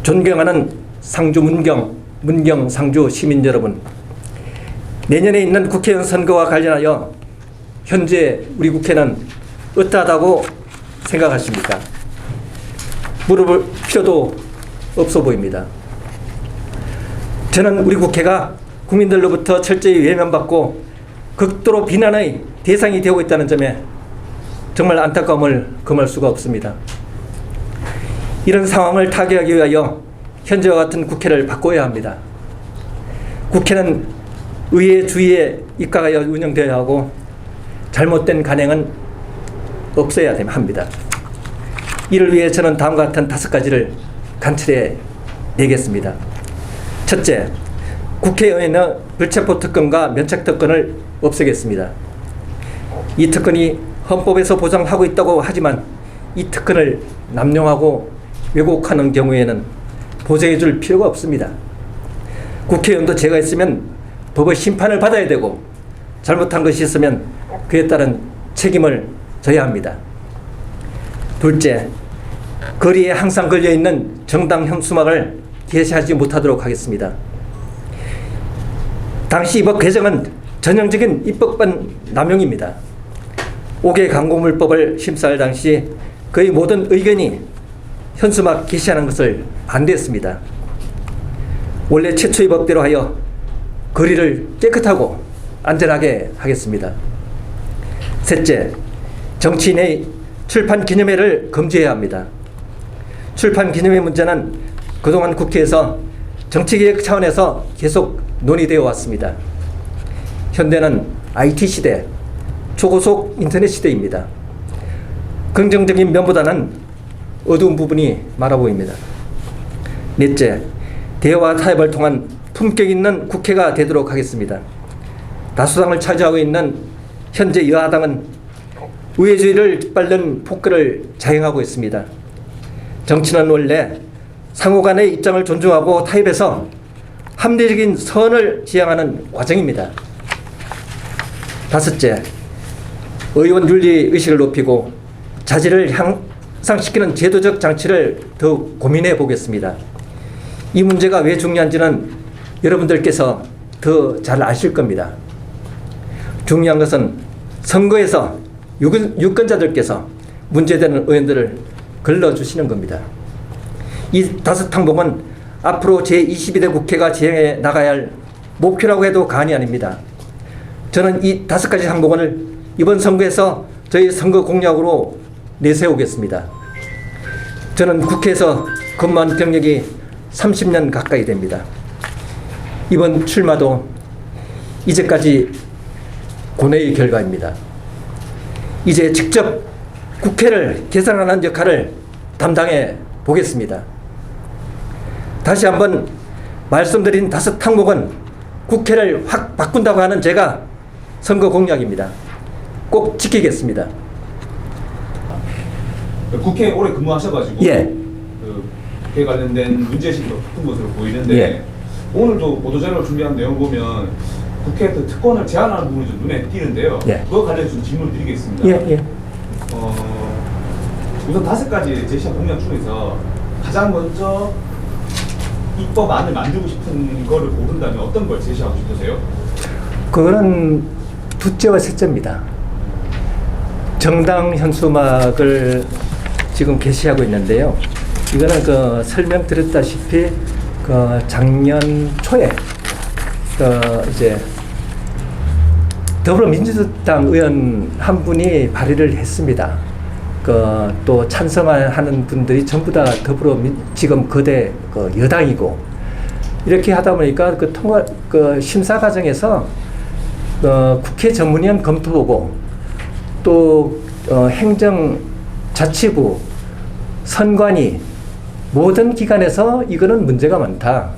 존경하는 상주 문경 상주 시민 여러분, 내년에 있는 국회의원 선거와 관련하여 현재 우리 국회는 어떠하다고 생각하십니까? 물어볼 필요도 없어 보입니다. 저는 우리 국회가 국민들로부터 철저히 외면받고 극도로 비난의 대상이 되고 있다는 점에 정말 안타까움을 금할 수가 없습니다. 이런 상황을 타개하기 위하여 현재와 같은 국회를 바꿔야 합니다. 국회는 의회 주의에 입각하여 운영되어야 하고 잘못된 관행은 없어야 합니다. 이를 위해 저는 다음과 같은 5가지를 간추려 내겠습니다. 첫째, 국회의원의 불체포 특권과 면책 특권을 없애겠습니다. 이 특권이 헌법에서 보장하고 있다고 하지만 이 특권을 남용하고 왜곡하는 경우에는 보장해 줄 필요가 없습니다. 국회의원도 죄가 있으면 법의 심판을 받아야 되고 잘못한 것이 있으면 그에 따른 책임을 져야 합니다. 둘째, 거리에 항상 걸려있는 정당 현수막을 게시하지 못하도록 하겠습니다. 당시 이 법 개정은 전형적인 입법반 남용입니다. 5개 광고물법을 심사할 당시 거의 모든 의견이 현수막 게시하는 것을 반대했습니다. 원래 최초의 법대로 하여 거리를 깨끗하고 안전하게 하겠습니다. 셋째, 정치인의 출판 기념회를 금지해야 합니다. 출판 기념회 문제는 그동안 국회에서 정치개혁 차원에서 계속 논의되어 왔습니다. 현대는 IT 시대, 초고속 인터넷 시대입니다. 긍정적인 면보다는 어두운 부분이 많아 보입니다. 넷째, 대화와 타협을 통한 품격 있는 국회가 되도록 하겠습니다. 다수당을 차지하고 있는 현재 여야당은 우회주의를 짓밟는 폭거를 자행하고 있습니다. 정치는 원래 상호 간의 입장을 존중하고 타협해서 합리적인 선을 지향하는 과정입니다. 다섯째, 의원 윤리 의식을 높이고 자질을 향상시키는 제도적 장치를 더욱 고민해 보겠습니다. 이 문제가 왜 중요한지는 여러분들께서 더 잘 아실 겁니다. 중요한 것은 선거에서 유권자들께서 문제되는 의원들을 걸러주시는 겁니다. 이 5항목은 앞으로 제22대 국회가 진행해 나가야 할 목표라고 해도 과언이 아닙니다. 저는 이 5가지 항목을 이번 선거에서 저희 선거 공약으로 내세우겠습니다. 저는 국회에서 근무한 경력이 30년 가까이 됩니다. 이번 출마도 이제까지 고뇌의 결과입니다. 이제 직접 국회를 개선하는 역할을 담당해 보겠습니다. 다시 한번 말씀드린 5항목은 국회를 확 바꾼다고 하는 제가 선거 공약입니다. 꼭 지키겠습니다. 국회에 오래 근무하셔가지고 예. 그 국회 관련된 문제의식도 높은 것으로 보이는데 예. 오늘도 보도자료를 준비한 내용 보면 국회 특권을 제한하는 부분이 좀 눈에 띄는데요. 예. 그거 관련해서 좀 질문을 드리겠습니다. 예. 우선 5가지 제시한 공약 중에서 가장 먼저 입법안을 만들고 싶은 거를 고른다면 어떤 걸 제시하고 싶으세요? 그거는 둘째와 셋째입니다. 정당 현수막을 지금 게시하고 있는데요. 이거는 그 설명드렸다시피 그 작년 초에 그 이제 더불어민주당 의원 한 분이 발의를 했습니다. 그 또 찬성하는 분들이 전부 다 지금 거대 그 여당이고 이렇게 하다 보니까 그 심사 과정에서 국회 전문위원 검토보고 또 행정자치부 선관위 모든 기관에서 이거는 문제가 많다.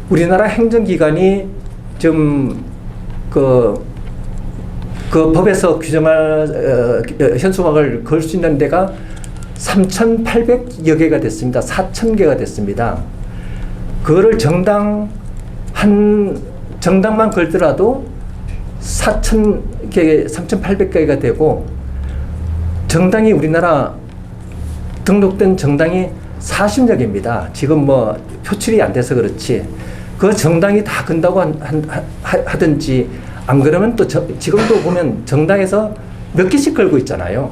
우리나라 행정기관이 좀 그 법에서 규정할 현수막을 걸 수 있는 데가 3,800여 개가 됐습니다. 4,000개가 됐습니다. 그거를 정당만 걸더라도 4,000개, 3,800개가 되고 정당이 우리나라 등록된 정당이 40력입니다. 지금 뭐 표출이 안 돼서 그렇지 그 정당이 다 건다고 하든지 안 그러면 또 지금도 보면 정당에서 몇 개씩 걸고 있잖아요.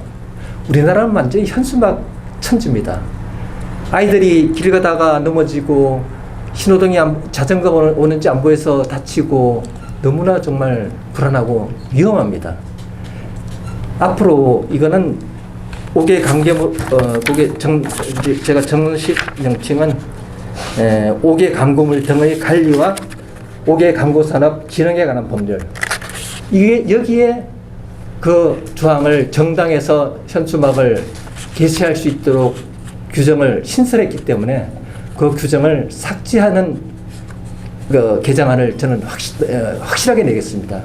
우리나라는 완전히 현수막 천지입니다. 아이들이 길 가다가 넘어지고 신호등이 자전거 오는지 안 보여서 다치고 너무나 정말 불안하고 위험합니다. 앞으로 이거는 5개 강계무 제가 정식 명칭은 5개 강구물 등의 관리와 5개 강구산업 기능에 관한 법률. 이게 여기에 그 조항을 정당에서 현수막을 게시할 수 있도록 규정을 신설했기 때문에 그 규정을 삭제하는 그 개정안을 저는 확실하게 내겠습니다.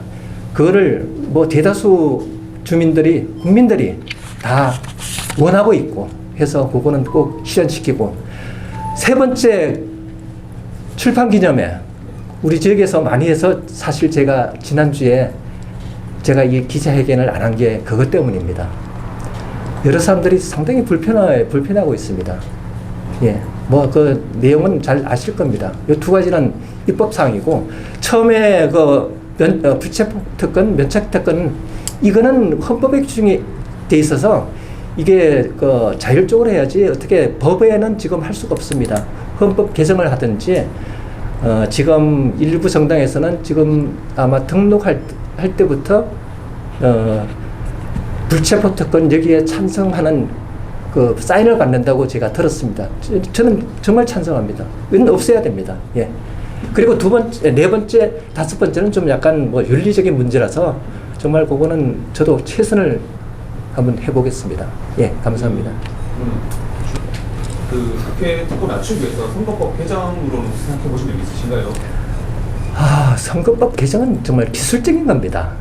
그거를 뭐 대다수 국민들이 다 원하고 있고 해서 그거는 꼭 실현시키고, 세 번째 출판 기념회 우리 지역에서 많이 해서 사실 제가 지난주에 제가 이 기자회견을 안 한 게 그것 때문입니다. 여러 사람들이 상당히 불편하고 있습니다. 예, 뭐 그 내용은 잘 아실 겁니다. 이 두 가지는 입법사항이고, 처음에 그 불체포 특권, 면책 특권 이거는 헌법에 규정이 돼 있어서 이게 그 자율적으로 해야지 어떻게 법에는 지금 할 수가 없습니다. 헌법 개정을 하든지 지금 일부 정당에서는 지금 아마 등록할 때부터 불체포 특권 여기에 찬성하는 그 사인을 받는다고 제가 들었습니다. 저는 정말 찬성합니다. 이건 없애야 됩니다. 예. 그리고 두 번째, 네 번째, 다섯 번째는 좀 약간 뭐 윤리적인 문제라서 정말 그거는 저도 최선을 한번 해보겠습니다. 예, 감사합니다. 그 국회 특권 낮추기 위해서 선거법 개정으로는 생각해 보신 적 있으신가요? 선거법 개정은 정말 기술적인 겁니다.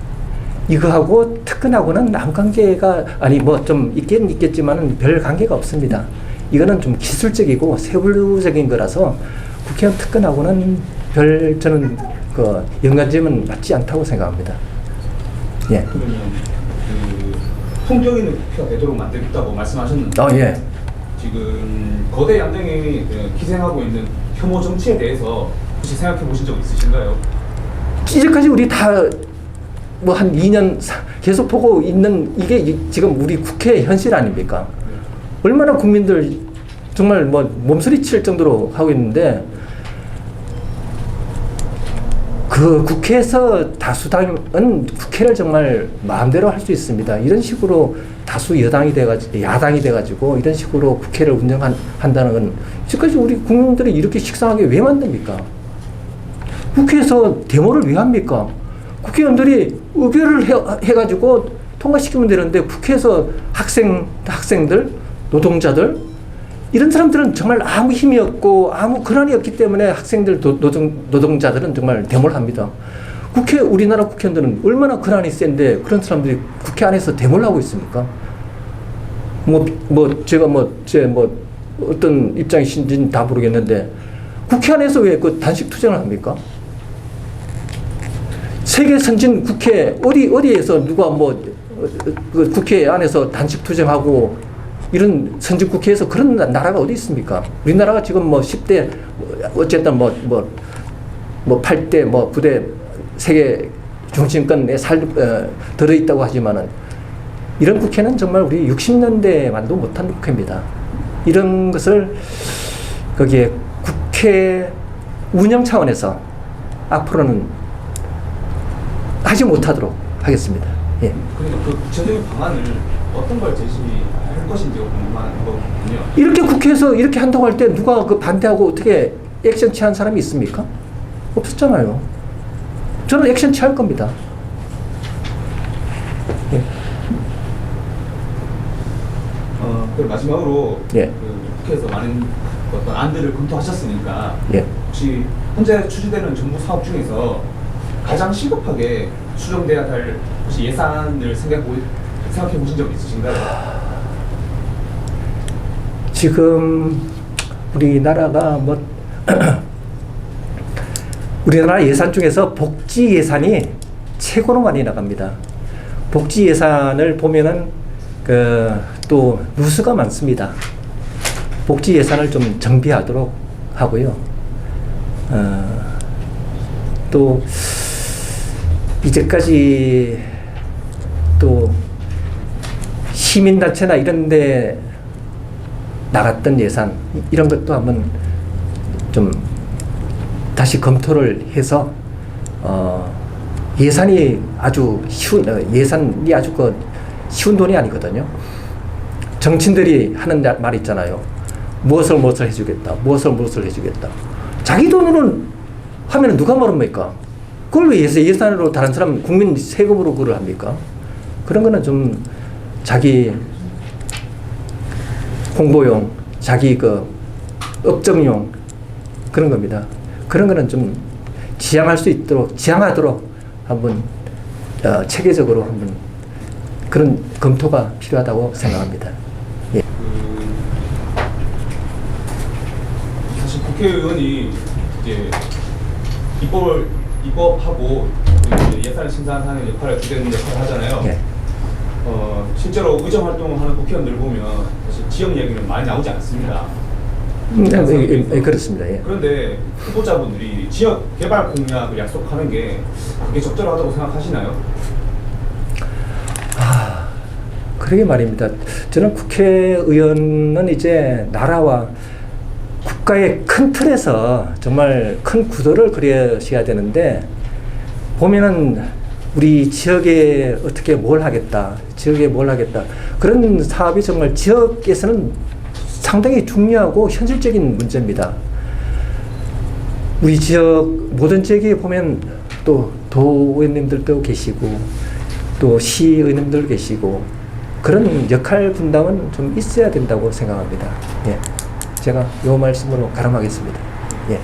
이거하고 특권하고는 아무 관계가, 아니 뭐 좀 있긴 있겠지만은 별 관계가 없습니다. 이거는 좀 기술적이고 세부적인 거라서 국회의원 특권하고는 별 저는 그 연관점은 맞지 않다고 생각합니다. 예. 그러면 그 품격 있는 국회가 되도록 만들겠다고 말씀하셨는데, 예. 지금 거대 양당이 기생하고 있는 혐오 정치에 대해서 혹시 생각해 보신 적 있으신가요? 이제까지 우리 다 뭐 한 2년 계속 보고 있는 이게 지금 우리 국회의 현실 아닙니까? 얼마나 국민들 정말 뭐 몸소리 칠 정도로 하고 있는데, 그 국회에서 다수당은 국회를 정말 마음대로 할 수 있습니다. 이런 식으로 다수 야당이 돼가지고 이런 식으로 국회를 운영한다는 건 지금까지 우리 국민들이 이렇게 식상하게 왜 만듭니까? 국회에서 데모를 왜 합니까? 국회의원들이 의결을 해가지고 통과시키면 되는데, 국회에서 학생들, 노동자들 이런 사람들은 정말 아무 힘이 없고 아무 권한이 없기 때문에 학생들, 노동자들은 정말 데모를 합니다. 우리나라 국회의원들은 얼마나 권한이 센데 그런 사람들이 국회 안에서 데모를 하고 있습니까? 제가 어떤 입장이신지는 다 모르겠는데, 국회 안에서 왜 그 단식 투쟁을 합니까? 세계 선진 국회 어디에서 누가 그 국회 안에서 단식 투쟁하고 이런 선진 국회에서 그런 나라가 어디 있습니까? 우리나라가 지금 10대 어쨌든 8대 9대 세계 중심권에 들어 있다고 하지만은, 이런 국회는 정말 우리 60년대만도 못한 국회입니다. 이런 것을 거기에 국회 운영 차원에서 앞으로는 하지 못하도록 하겠습니다. 예. 그러니까 그 구체적인 방안을 어떤 걸 제시할 것인지 궁금한 거군요. 이렇게 국회에서 이렇게 한다고 할 때 누가 그 반대하고 어떻게 액션 취한 사람이 있습니까? 없었잖아요. 저는 액션 취할 겁니다. 예. 그리고 마지막으로 예. 그 국회에서 많은 어떤 안들을 검토하셨으니까, 예. 혹시 현재 추진되는 정부 사업 중에서 가장 시급하게 수정돼야 할 혹시 예산을 생각해 보신 적 있으신가요? 지금 우리나라가 우리나라 예산 중에서 복지 예산이 최고로 많이 나갑니다. 복지 예산을 보면은 또 누수가 많습니다. 복지 예산을 좀 정비하도록 하고요. 또 이제까지 또 시민단체나 이런 데 나갔던 예산 이런 것도 한번 좀 다시 검토를 해서 예산이 아주 쉬운 예산이 아주 쉬운 돈이 아니거든요. 정치인들이 하는 말 있잖아요. 무엇을 해주겠다. 무엇을 해주겠다. 자기 돈으로는 하면 누가 모릅니까? 그걸 왜 예산으로 다른 사람 국민 세금으로 그걸 합니까? 그런 거는 좀 자기 홍보용, 자기 업적용 그런 겁니다. 그런 거는 좀 지양하도록 한번 체계적으로 한번 그런 검토가 필요하다고 생각합니다. 예. 사실 국회의원이 이제 입법하고 예산을 심사하는 역할을 주된 역할을 하잖아요. 예. 실제로 의정 활동을 하는 국회의원들 보면 사실 지역 얘기는 많이 나오지 않습니다. 그렇습니다. 예. 그런데 후보자분들이 지역 개발 공약을 약속하는 게 그게 적절하다고 생각하시나요? 그러게 말입니다. 저는 국회의원은 이제 나라와 국가의 큰 틀에서 정말 큰 구도를 그려셔야 되는데 보면은 우리 지역에 어떻게 뭘 하겠다, 지역에 뭘 하겠다 그런 사업이 정말 지역에서는 상당히 중요하고 현실적인 문제입니다. 우리 지역 모든 지역에 보면 또 도의원님들도 계시고 또 시의원님들 계시고 그런 역할 분담은 좀 있어야 된다고 생각합니다. 예. 제가 이 말씀으로 가름하겠습니다. 예.